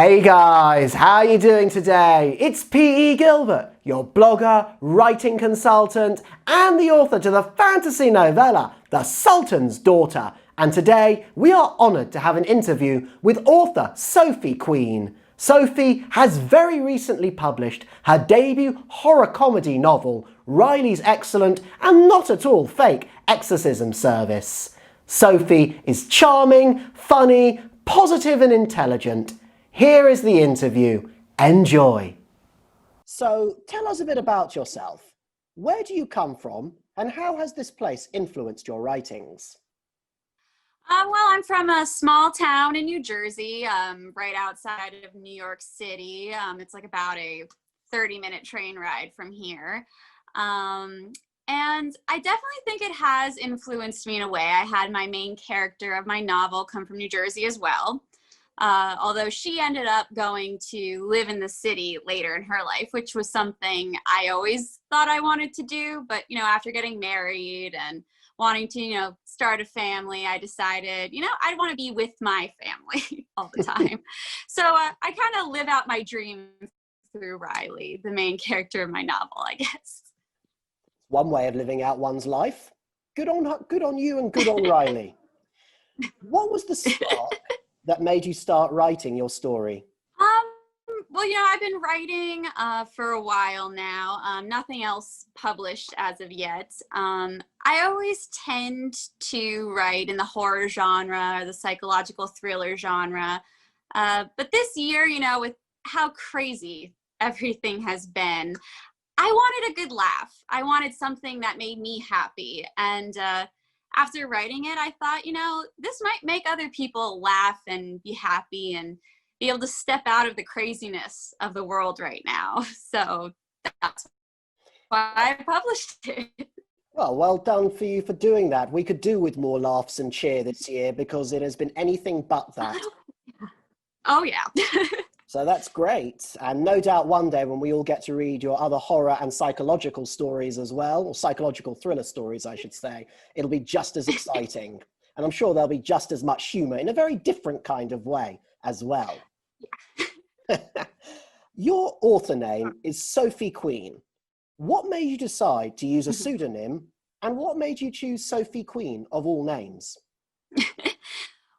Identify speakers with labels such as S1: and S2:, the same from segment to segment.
S1: Hey guys, how are you doing today? It's P.E. Gilbert, your blogger, writing consultant, and the author to the fantasy novella, The Sultan's Daughter. And today, we are honoured to have an interview with author Sophie Queen. Sophie has very recently published her debut horror comedy novel, Riley's excellent and not at all fake Exorcism service. Sophie is charming, funny, positive and intelligent. Here is the interview. Enjoy. So, tell us a bit about yourself. Where do you come from, and how has this place influenced your writings?
S2: Well, I'm from a small town in New Jersey, right outside of New York City. It's like about a 30-minute train ride from here. And I definitely think it has influenced me in a way. I had my main character of my novel come from New Jersey as well. Although she ended up going to live in the city later in her life, which was something I always thought I wanted to do. But, after getting married and wanting to, start a family, I decided, I'd want to be with my family all the time. So I kind of live out my dream through Riley, the main character of my novel, I guess.
S1: One way of living out one's life. Good on you and good on Riley. What was the spark that made you start writing your story?
S2: Well, I've been writing for a while now. Nothing else published as of yet. I always tend to write in the horror genre or the psychological thriller genre. But this year, with how crazy everything has been, I wanted a good laugh. I wanted something that made me happy. And after writing it, I thought, this might make other people laugh and be happy and be able to step out of the craziness of the world right now. So that's why I published it.
S1: Well done for you for doing that. We could do with more laughs and cheer this year because it has been anything but that.
S2: Oh, yeah.
S1: So that's great. And no doubt one day when we all get to read your other horror and psychological stories as well, or psychological thriller stories, I should say, it'll be just as exciting. And I'm sure there'll be just as much humor in a very different kind of way as well. Yeah. Your author name is Sophie Queen. What made you decide to use a pseudonym, and what made you choose Sophie Queen of all names?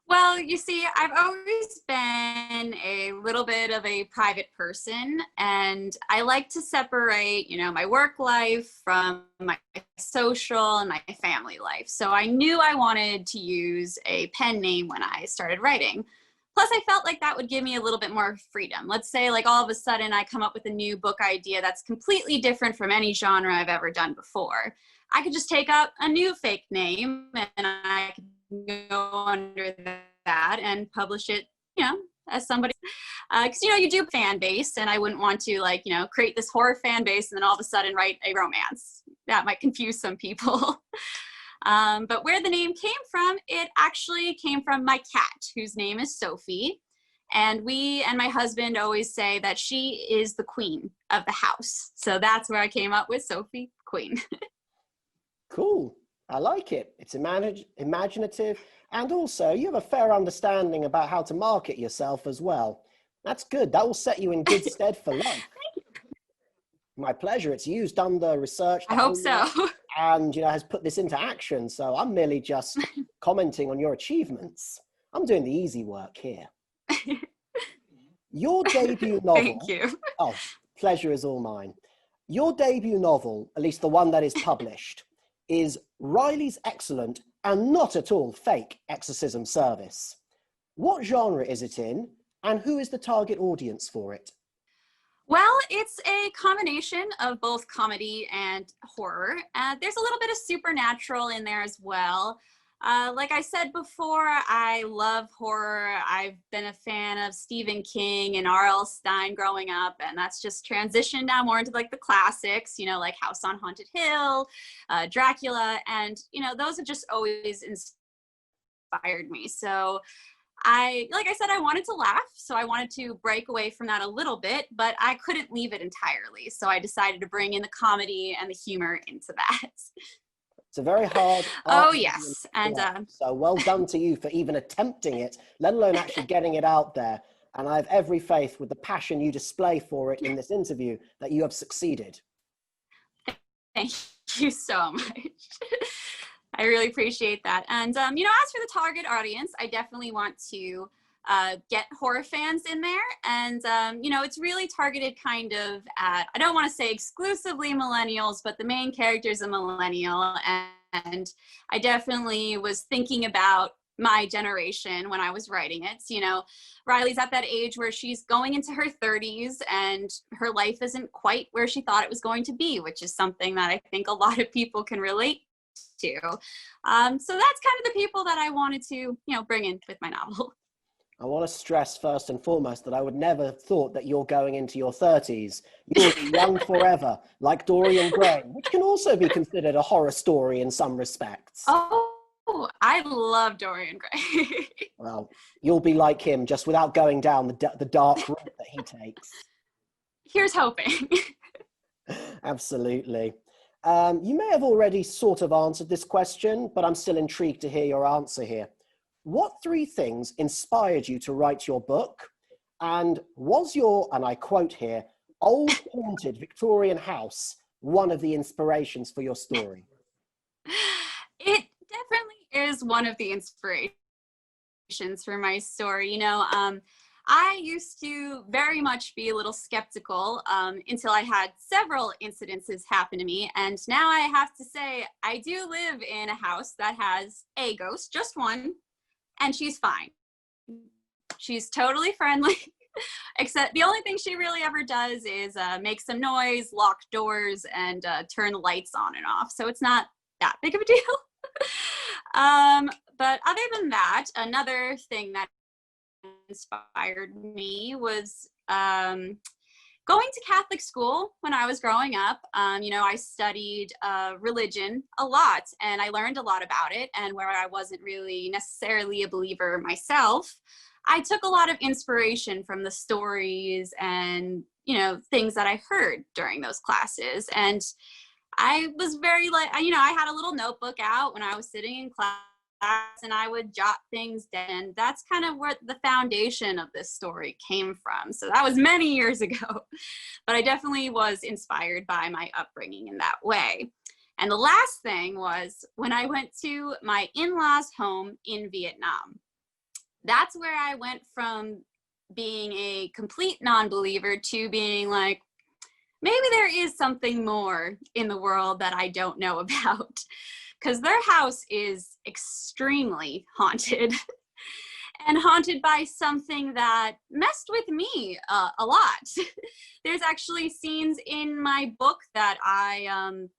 S2: Well, you see, I've always been a little bit of a private person, and I like to separate, my work life from my social and my family life. So I knew I wanted to use a pen name when I started writing. Plus, I felt like that would give me a little bit more freedom. Let's say, like, all of a sudden I come up with a new book idea that's completely different from any genre I've ever done before. I could just take up a new fake name and I could go under that and publish it, as somebody, because, you do fan base, and I wouldn't want to, create this horror fan base and then all of a sudden write a romance. That might confuse some people. But where the name came from, it actually came from my cat, whose name is Sophie. And we and my husband always say that she is the queen of the house. So that's where I came up with Sophie Queen.
S1: Cool. I like it. It's imaginative, and also you have a fair understanding about how to market yourself as well. That's good. That will set you in good stead for life. Thank you. My pleasure. It's used under research.
S2: I hope so.
S1: And, has put this into action. So I'm merely just commenting on your achievements. I'm doing the easy work here. Your debut novel.
S2: Thank you.
S1: Oh, pleasure is all mine. Your debut novel, at least the one that is published, is Riley's excellent and not at all fake Exorcism service. What genre is it in, and who is the target audience for it?
S2: Well, it's a combination of both comedy and horror. There's a little bit of supernatural in there as well. Like I said before, I love horror. I've been a fan of Stephen King and R.L. Stein growing up, and that's just transitioned now more into like the classics, like House on Haunted Hill, Dracula, and those have just always inspired me. So like I said, I wanted to laugh, so I wanted to break away from that a little bit, but I couldn't leave it entirely. So I decided to bring in the comedy and the humor into that.
S1: It's a very hard.
S2: Oh, yes. And
S1: so well done to you for even attempting it, let alone actually getting it out there. And I have every faith with the passion you display for it in this interview that you have succeeded.
S2: Thank you so much. I really appreciate that. And, you know, as for the target audience, I definitely want to get horror fans in there. And, you know, it's really targeted kind of at, I don't want to say exclusively millennials, but the main character is a millennial. And I definitely was thinking about my generation when I was writing it. You know, Riley's at that age where she's going into her 30s and her life isn't quite where she thought it was going to be, which is something that I think a lot of people can relate to. So that's kind of the people that I wanted to, you know, bring in with my novel.
S1: I want to stress first and foremost that I would never have thought that you're going into your 30s. You'll be young forever, like Dorian Gray, which can also be considered a horror story in some respects.
S2: Oh, I love Dorian Gray.
S1: Well, you'll be like him, just without going down the dark route that he takes.
S2: Here's hoping.
S1: Absolutely. You may have already sort of answered this question, but I'm still intrigued to hear your answer here. What 3 things inspired you to write your book? And was your, and I quote here, old haunted Victorian house one of the inspirations for your story?
S2: It definitely is one of the inspirations for my story. You know, I used to very much be a little skeptical until I had several incidences happen to me. And now I have to say, I do live in a house that has a ghost, just one, and she's fine. She's totally friendly, except the only thing she really ever does is make some noise, lock doors, and turn the lights on and off. So it's not that big of a deal. But other than that, another thing that inspired me was going to Catholic school when I was growing up. You know, I studied religion a lot and I learned a lot about it. And where I wasn't really necessarily a believer myself, I took a lot of inspiration from the stories and, you know, things that I heard during those classes. And I was very like, you know, I had a little notebook out when I was sitting in class and I would jot things down. And that's kind of where the foundation of this story came from. So that was many years ago, but I definitely was inspired by my upbringing in that way. And the last thing was when I went to my in-laws' home in Vietnam. That's where I went from being a complete non-believer to being like, maybe there is something more in the world that I don't know about. Because their house is extremely haunted and haunted by something that messed with me a lot. There's actually scenes in my book that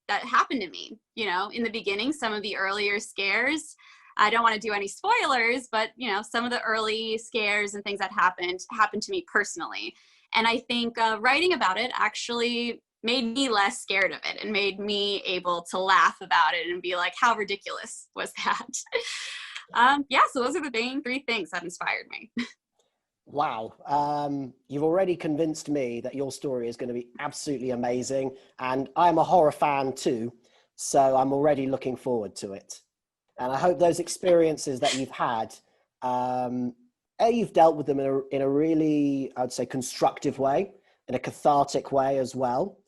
S2: that happened to me, you know, in the beginning, some of the earlier scares. I don't want to do any spoilers, but, you know, some of the early scares and things that happened to me personally. And I think writing about it actually made me less scared of it and made me able to laugh about it and be like, how ridiculous was that? Yeah, so those are the main 3 things that inspired me.
S1: Wow. You've already convinced me that your story is going to be absolutely amazing. And I'm a horror fan too, so I'm already looking forward to it. And I hope those experiences that you've had, you've dealt with them in a really, I'd say, constructive way, in a cathartic way as well.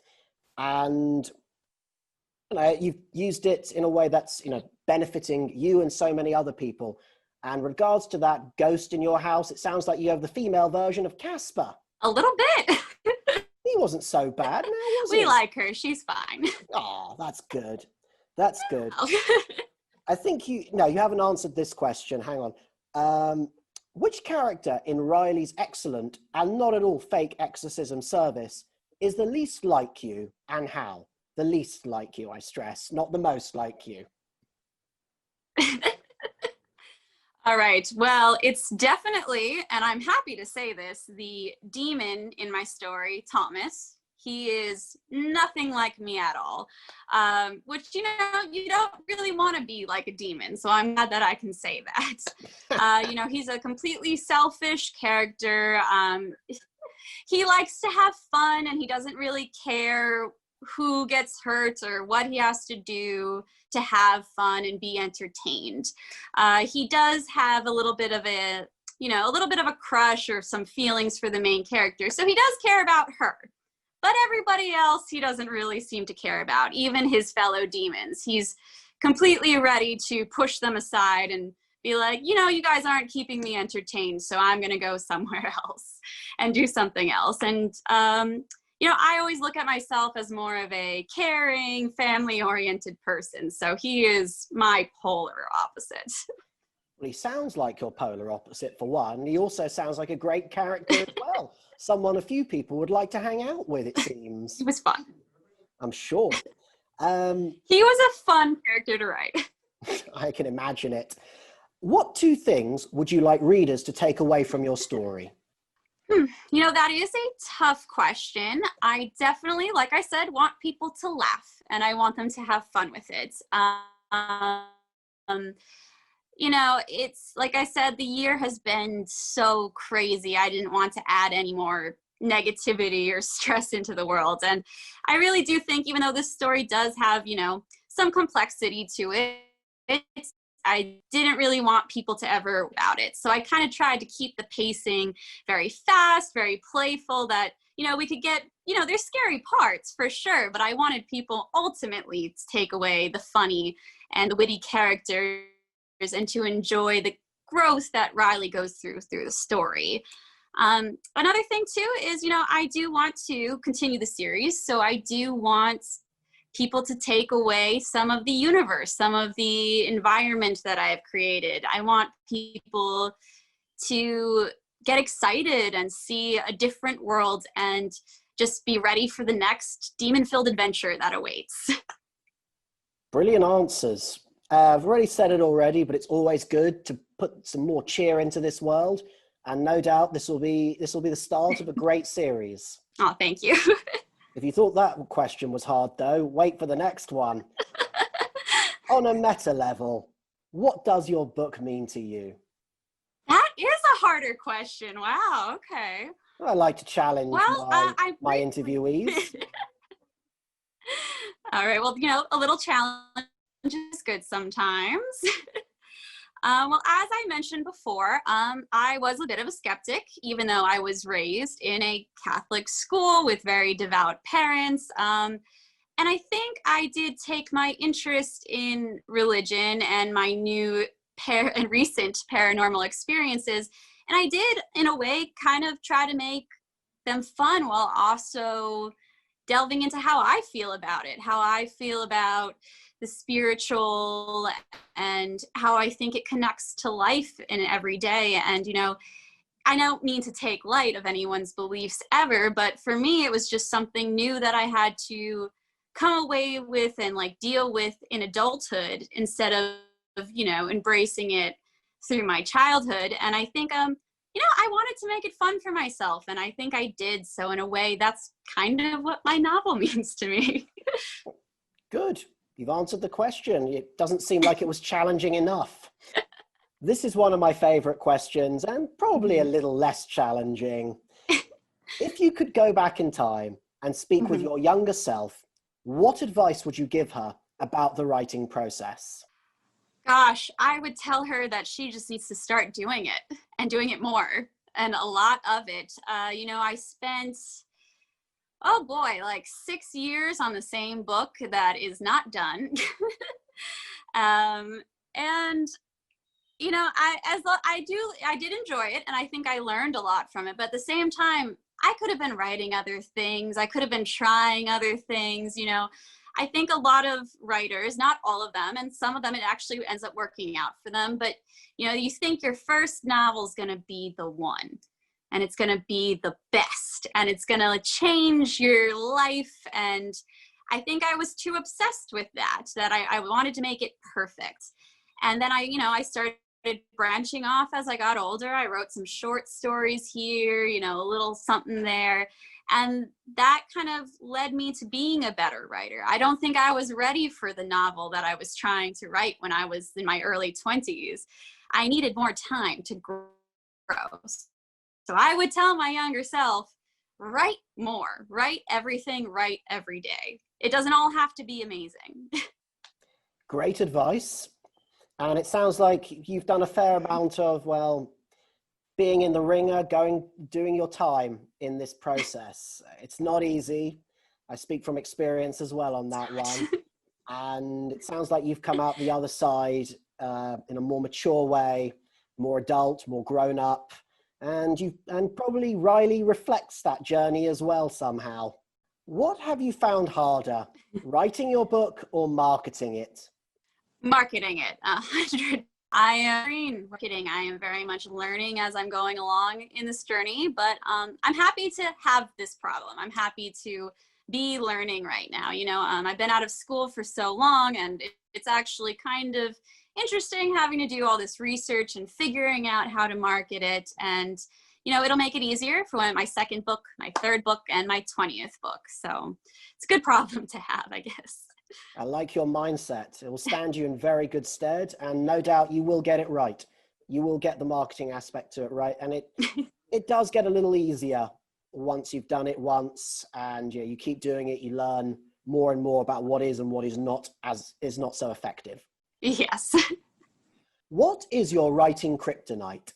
S1: And you know, you've used it in a way that's, you know, benefiting you and so many other people. And regards to that ghost in your house, it sounds like you have the female version of Casper.
S2: A little bit.
S1: He wasn't so bad, now was he?
S2: We like her. She's fine.
S1: Oh, that's good. That's good. I think you haven't answered this question. Hang on. Which character in Riley's excellent and not at all fake exorcism service is the least like you, and how? The least like you, I stress, not the most like you.
S2: All right. Well, it's definitely, and I'm happy to say this, the demon in my story, Thomas. He is nothing like me at all, which, you know, you don't really want to be like a demon. So I'm glad that I can say that. You know, he's a completely selfish character. He likes to have fun and he doesn't really care who gets hurt or what he has to do to have fun and be entertained. He does have a little bit of a you know, a little bit of a crush or some feelings for the main character. So he does care about her. But everybody else, he doesn't really seem to care about, even his fellow demons. He's completely ready to push them aside and be like, you know, you guys aren't keeping me entertained, so I'm going to go somewhere else and do something else. And, you know, I always look at myself as more of a caring, family-oriented person. So he is my polar opposite.
S1: Well, he sounds like your polar opposite, for one. He also sounds like a great character as well. Someone a few people would like to hang out with, it seems.
S2: He was fun.
S1: I'm sure.
S2: He was a fun character to write.
S1: I can imagine it. What two things would you like readers to take away from your story?
S2: You know, that is a tough question. I definitely, like I said, want people to laugh, and I want them to have fun with it. You know, it's like I said, the year has been so crazy. I didn't want to add any more negativity or stress into the world. And I really do think, even though this story does have, you know, some complexity to it, I didn't really want people to ever about it. So I kind of tried to keep the pacing very fast, very playful, that, you know, we could get, you know, there's scary parts for sure, but I wanted people ultimately to take away the funny and the witty characters and to enjoy the growth that Riley goes through the story. Another thing too is, you know, I do want to continue the series. So I do want people to take away some of the universe, some of the environment that I have created. I want people to get excited and see a different world and just be ready for the next demon-filled adventure that awaits.
S1: Brilliant answers. I've already said it already, but it's always good to put some more cheer into this world. And no doubt this will be the start of a great series.
S2: Oh, thank you.
S1: If you thought that question was hard, though, wait for the next one. On a meta level, what does your book mean to you?
S2: That is a harder question. Wow, okay.
S1: I like to challenge my interviewees.
S2: All right, well, you know, a little challenge is good sometimes. Well, as I mentioned before, I was a bit of a skeptic, even though I was raised in a Catholic school with very devout parents. And I think I did take my interest in religion and my new and recent paranormal experiences. And I did, in a way, kind of try to make them fun while also delving into how I feel about it, how I feel about the spiritual and how I think it connects to life in every day. And, you know, I don't mean to take light of anyone's beliefs ever, but for me, it was just something new that I had to come away with and like deal with in adulthood instead of, you know, embracing it through my childhood. And I think, you know, I wanted to make it fun for myself, and I think I did. So in a way, that's kind of what my novel means to me.
S1: Good. You've answered the question. It doesn't seem like it was challenging enough. This is one of my favorite questions, and probably a little less challenging. If you could go back in time and speak with your younger self, what advice would you give her about the writing process?
S2: Gosh, I would tell her that she just needs to start doing it and doing it more, and a lot of it. You know, I spent, oh boy, like 6 years on the same book that is not done. And, you know, I did enjoy it, and I think I learned a lot from it. But at the same time, I could have been writing other things. I could have been trying other things, you know. I think a lot of writers, not all of them, and some of them, it actually ends up working out for them. But, you know, you think your first novel is going to be the one, and it's going to be the best, and it's going to change your life. And I think I was too obsessed with that I wanted to make it perfect. And then I started branching off as I got older. I wrote some short stories here, you know, a little something there. And that kind of led me to being a better writer. I don't think I was ready for the novel that I was trying to write when I was in my early 20s. I needed more time to grow. So I would tell my younger self, write more, write everything, write every day. It doesn't all have to be amazing.
S1: Great advice. And it sounds like you've done a fair amount of, well, being in the ringer, doing your time in this process. It's not easy. I speak from experience as well on that one. And it sounds like you've come out the other side in a more mature way, more adult, more grown up. And probably Riley reflects that journey as well somehow. What have you found harder, writing your book or marketing it?
S2: Marketing it, 100. I am in marketing. I am very much learning as I'm going along in this journey, but I'm happy to have this problem. I'm happy to be learning right now. I've been out of school for so long, and it's actually kind of interesting having to do all this research and figuring out how to market it. And it'll make it easier for my second book, my third book, and my 20th book. So it's a good problem to have, I guess.
S1: I like your mindset. It will stand you in very good stead, and no doubt you will get it right. You will get the marketing aspect to it right, and it does get a little easier once you've done it once, and you keep doing it. You learn more and more about what is and what is not so effective.
S2: Yes.
S1: What is your writing kryptonite?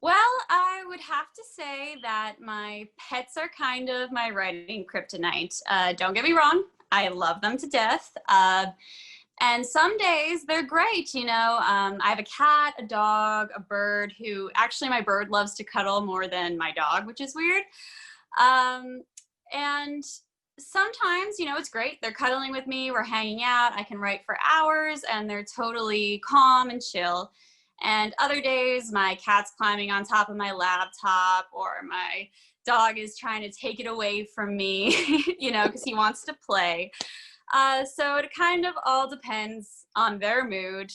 S2: Well, I would have to say that my pets are kind of my writing kryptonite. Don't get me wrong. I love them to death. And some days they're great. I have a cat, a dog, a bird who actually my bird loves to cuddle more than my dog, which is weird. And sometimes, it's great. They're cuddling with me. We're hanging out. I can write for hours and they're totally calm and chill. And other days, my cat's climbing on top of my laptop, or my dog is trying to take it away from me, because he wants to play. So it kind of all depends on their mood.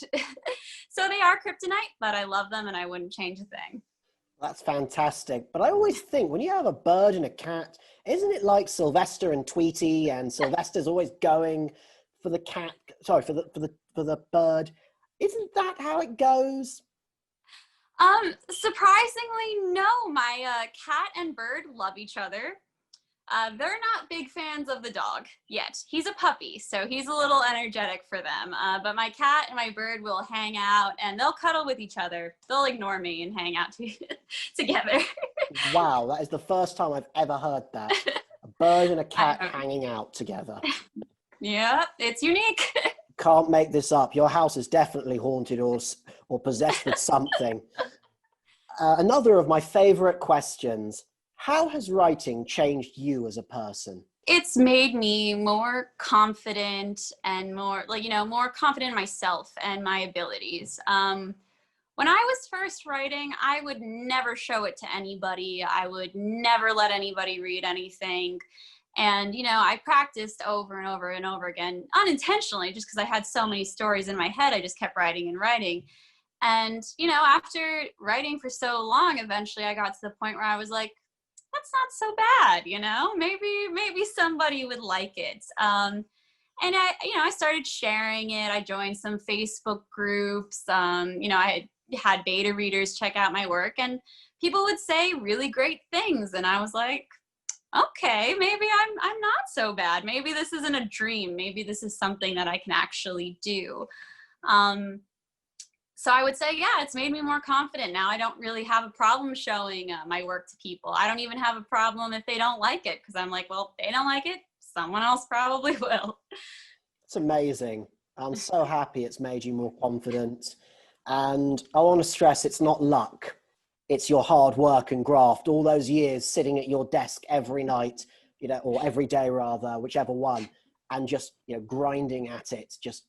S2: So they are kryptonite, but I love them and I wouldn't change a thing.
S1: That's fantastic. But I always think when you have a bird and a cat, isn't it like Sylvester and Tweety, and Sylvester's always going for the cat, sorry, for the bird. Isn't that how it goes?
S2: Surprisingly, no. My cat and bird love each other. They're not big fans of the dog yet. He's a puppy, so he's a little energetic for them. But my cat and my bird will hang out and they'll cuddle with each other. They'll ignore me and hang out together.
S1: Wow, that is the first time I've ever heard that. A bird and a cat hanging out together.
S2: Yeah, it's unique.
S1: Can't make this up. Your house is definitely haunted or possessed with something. Another of my favorite questions. How has writing changed you as a person?
S2: It's made me more confident and more confident in myself and my abilities. When I was first writing, I would never show it to anybody. I would never let anybody read anything. And, I practiced over and over and over again, unintentionally, just because I had so many stories in my head. I just kept writing and writing. And, after writing for so long, eventually I got to the point where I was like, that's not so bad, maybe somebody would like it. And I started sharing it. I joined some Facebook groups. I had beta readers check out my work, and people would say really great things. And I was like, okay, maybe I'm not so bad. Maybe this isn't a dream. Maybe this is something that I can actually do. So I would say, yeah, it's made me more confident. Now I don't really have a problem showing my work to people. I don't even have a problem if they don't like it, because I'm like, well, if they don't like it, someone else probably will.
S1: It's amazing. I'm so happy it's made you more confident. And I want to stress, it's not luck. It's your hard work and graft, all those years sitting at your desk every night, or every day rather, whichever one, and just, grinding at it, just,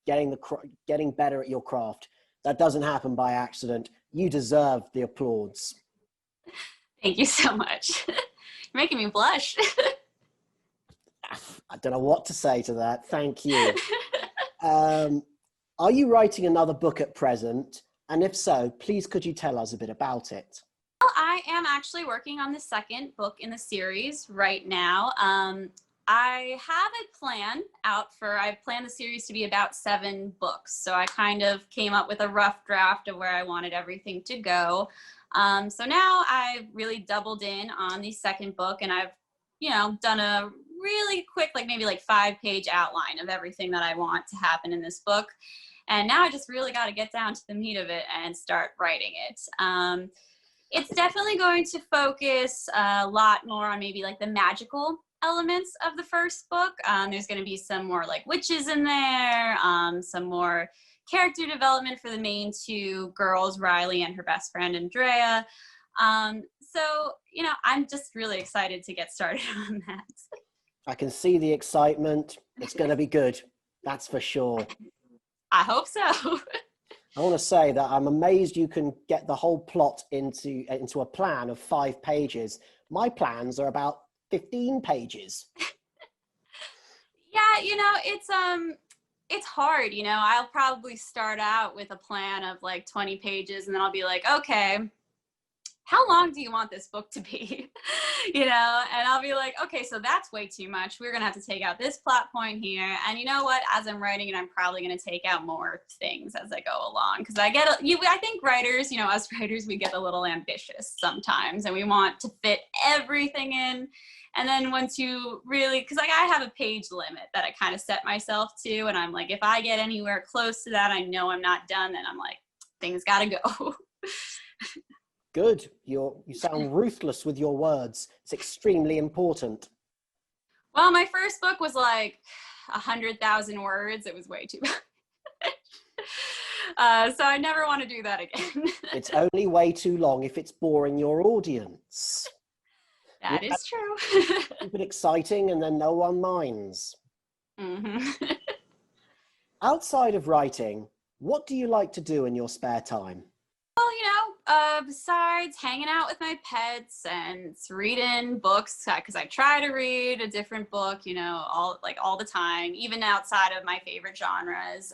S1: getting better at your craft. That doesn't happen by accident. You deserve the applause.
S2: Thank you so much. You're making me blush.
S1: I don't know what to say to that. Thank you. Are you writing another book at present? And if so, please could you tell us a bit about it?
S2: Well, I am actually working on the second book in the series right now. I have a plan I've planned the series to be about 7 books. So I kind of came up with a rough draft of where I wanted everything to go. So now I've really doubled in on the second book, and I've, done a really quick, maybe 5-page outline of everything that I want to happen in this book. And now I just really got to get down to the meat of it and start writing it. It's definitely going to focus a lot more on maybe like the magical elements of the first book. There's going to be some more like witches in there, some more character development for the main two girls, Riley and her best friend, Andrea. So, you know, I'm just really excited to get started on that.
S1: I can see the excitement. It's going to be good. That's for sure.
S2: I hope so.
S1: I want to say that I'm amazed you can get the whole plot into a plan of 5 pages. My plans are about 15 pages.
S2: Yeah, you know, it's hard, you know. I'll probably start out with a plan of like 20 pages and then I'll be like, okay, how long do you want this book to be? You know, and I'll be like, okay, so that's way too much. We're going to have to take out this plot point here. And you know what? As I'm writing it, I'm probably going to take out more things as I go along. Because I think writers, you know, us writers, we get a little ambitious sometimes and we want to fit everything in. And then once you really, because like I have a page limit that I kind of set myself to. And I'm like, if I get anywhere close to that, I know I'm not done. Then I'm like, things got to go.
S1: Good. You sound ruthless with your words. It's extremely important.
S2: Well, my first book was like 100,000 words. It was way too much. So I never want to do that again.
S1: It's only way too long if it's boring your audience.
S2: That is true.
S1: Keep it exciting and then no one minds.
S2: Mm-hmm.
S1: Outside of writing, what do you like to do in your spare time?
S2: Well, you know, besides hanging out with my pets and reading books, because I try to read a different book, you know, all the time, even outside of my favorite genres.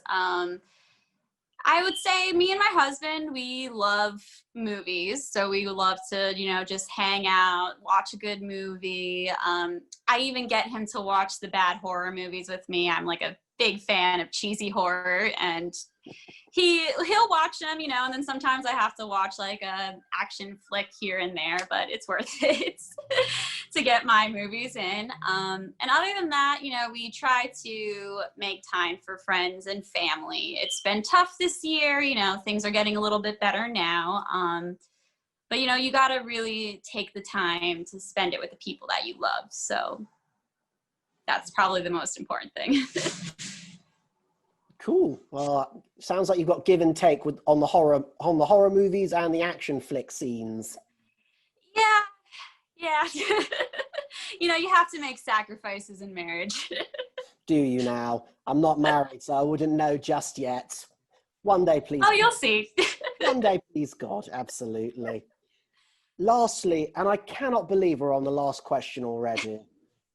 S2: I would say me and my husband, we love movies. So we love to, you know, just hang out, watch a good movie. I even get him to watch the bad horror movies with me. I'm like a big fan of cheesy horror, and he'll watch them, you know, and then sometimes I have to watch like a action flick here and there, but it's worth it to get my movies in. And other than that, you know, we try to make time for friends and family. It's been tough this year, you know, things are getting a little bit better now. But you know, you got to really take the time to spend it with the people that you love. So that's probably the most important thing.
S1: Cool. Well, sounds like you've got give and take on the horror movies and the action flick scenes.
S2: Yeah. You know, you have to make sacrifices in marriage.
S1: Do you now? I'm not married, so I wouldn't know just yet. One day, please.
S2: Oh, you'll see.
S1: One day, please, God. Absolutely. Lastly, and I cannot believe we're on the last question already.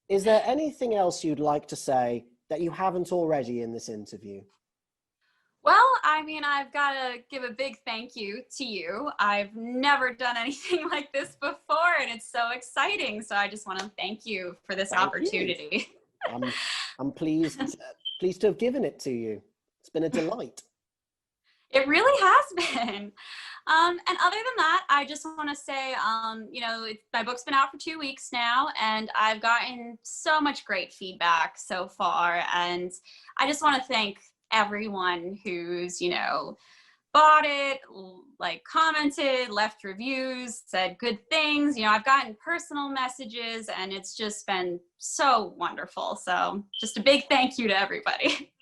S1: Is there anything else you'd like to say that you haven't already in this interview?
S2: Well, I mean, I've got to give a big thank you to you. I've never done anything like this before, and it's so exciting. So I just want to thank you for this opportunity.
S1: I'm pleased to have given it to you. It's been a delight.
S2: It really has been. And other than that, I just want to say, you know, my book's been out for 2 weeks now, and I've gotten so much great feedback so far. And I just want to thank everyone who's, you know, bought it, like commented, left reviews, said good things. You know, I've gotten personal messages, and it's just been so wonderful. So just a big thank you to everybody.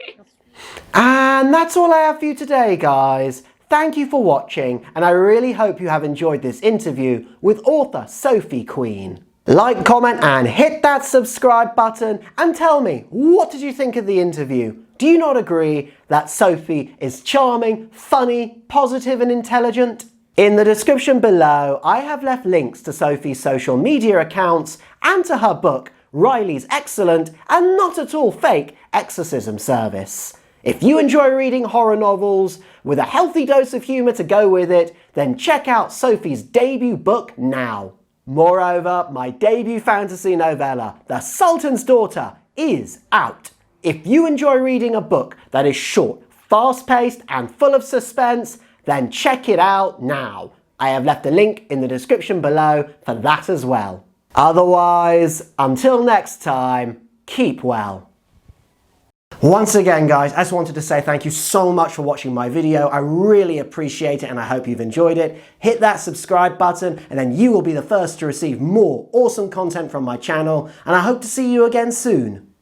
S1: And that's all I have for you today, guys. Thank you for watching, and I really hope you have enjoyed this interview with author Sophie Queen. Like, comment, and hit that subscribe button, and tell me, what did you think of the interview? Do you not agree that Sophie is charming, funny, positive, and intelligent? In the description below, I have left links to Sophie's social media accounts and to her book, Riley's excellent and not at all fake Exorcism service. If you enjoy reading horror novels with a healthy dose of humour to go with it, then check out Sophie's debut book now. Moreover, my debut fantasy novella, The Sultan's Daughter, is out. If you enjoy reading a book that is short, fast-paced and full of suspense, then check it out now. I have left a link in the description below for that as well. Otherwise, until next time, keep well. Once again, guys, I just wanted to say thank you so much for watching my video. I really appreciate it and I hope you've enjoyed it. Hit that subscribe button and then you will be the first to receive more awesome content from my channel, and I hope to see you again soon.